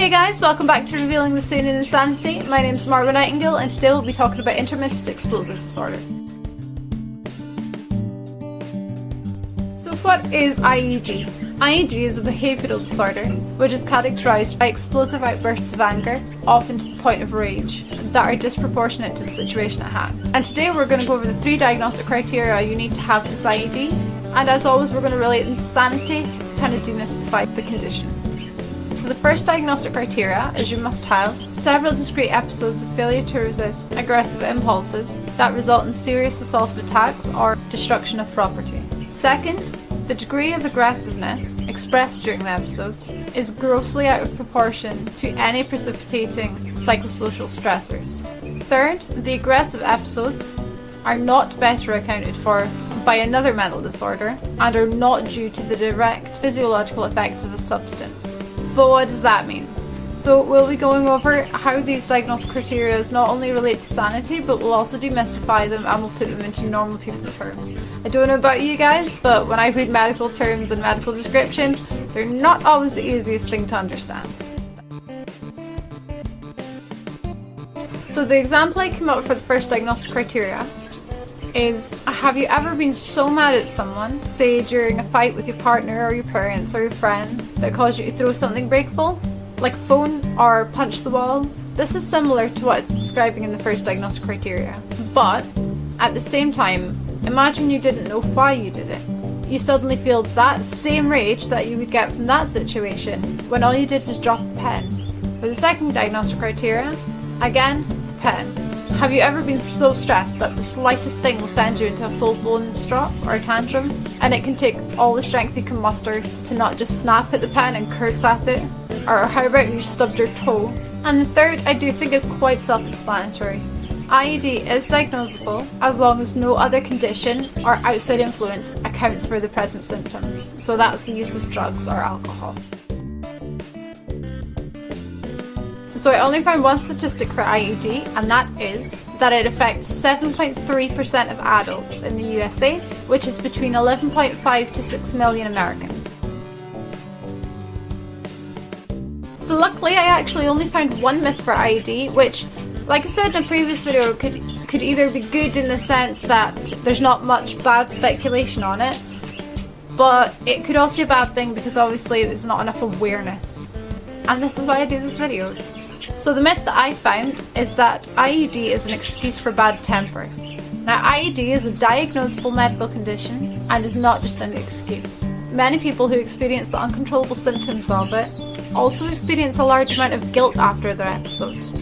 Hey guys, welcome back to Revealing the Sane and Insanity. My name's Morwen Nightingael and today we'll be talking about Intermittent Explosive Disorder. So what is IED? IED is a behavioural disorder which is characterised by explosive outbursts of anger, often to the point of rage, that are disproportionate to the situation at hand. And today we're going to go over the 3 diagnostic criteria you need to have this IED, and as always we're going to relate them to sanity to kind of demystify the condition. So the first diagnostic criteria is you must have several discrete episodes of failure to resist aggressive impulses that result in serious assaultive attacks or destruction of property. Second, the degree of aggressiveness expressed during the episodes is grossly out of proportion to any precipitating psychosocial stressors. Third, the aggressive episodes are not better accounted for by another mental disorder and are not due to the direct physiological effects of a substance. But what does that mean? So we'll be going over how these diagnostic criteria not only relate to sanity, but we'll also demystify them and we'll put them into normal people terms. I don't know about you guys, but when I read medical terms and medical descriptions, they're not always the easiest thing to understand. So the example I came up with for the first diagnostic criteria is, have you ever been so mad at someone, say during a fight with your partner or your parents or your friends, that caused you to throw something breakable, like a phone or punch the wall? This is similar to what it's describing in the first diagnostic criteria. But at the same time, imagine you didn't know why you did it. You suddenly feel that same rage that you would get from that situation when all you did was drop a pen. For the second diagnostic criteria, again, the pen. Have you ever been so stressed that the slightest thing will send you into a full-blown strop or a tantrum, and it can take all the strength you can muster to not just snap at the pen and curse at it? Or how about you stubbed your toe? And the third, I do think is quite self-explanatory. IED is diagnosable as long as no other condition or outside influence accounts for the present symptoms. So that's the use of drugs or alcohol. So I only found one statistic for IED, and that is that it affects 7.3% of adults in the USA, which is between 11.5 to 6 million Americans. So luckily I actually only found one myth for IED, which, like I said in a previous video, could either be good in the sense that there's not much bad speculation on it, but it could also be a bad thing because obviously there's not enough awareness. And this is why I do these videos. So the myth that I found is that IED is an excuse for bad temper. Now IED is a diagnosable medical condition and is not just an excuse. Many people who experience the uncontrollable symptoms of it also experience a large amount of guilt after their episodes.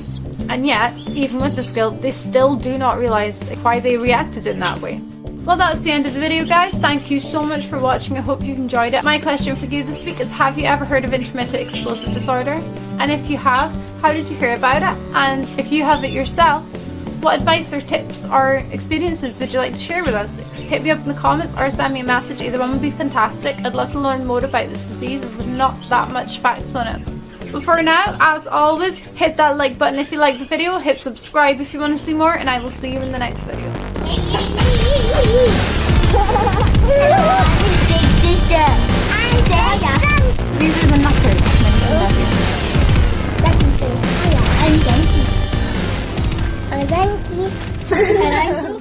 And yet, even with this guilt, they still do not realise why they reacted in that way. Well, that's the end of the video, guys. Thank you so much for watching. I hope you've enjoyed it. My question for you this week is, have you ever heard of intermittent explosive disorder? And if you have, how did you hear about it? And if you have it yourself, what advice or tips or experiences would you like to share with us? Hit me up in the comments or send me a message. Either one would be fantastic. I'd love to learn more about this disease as there's not that much facts on it. But for now, as always, hit that like button if you like the video, hit subscribe if you want to see more, and I will see you in the next video.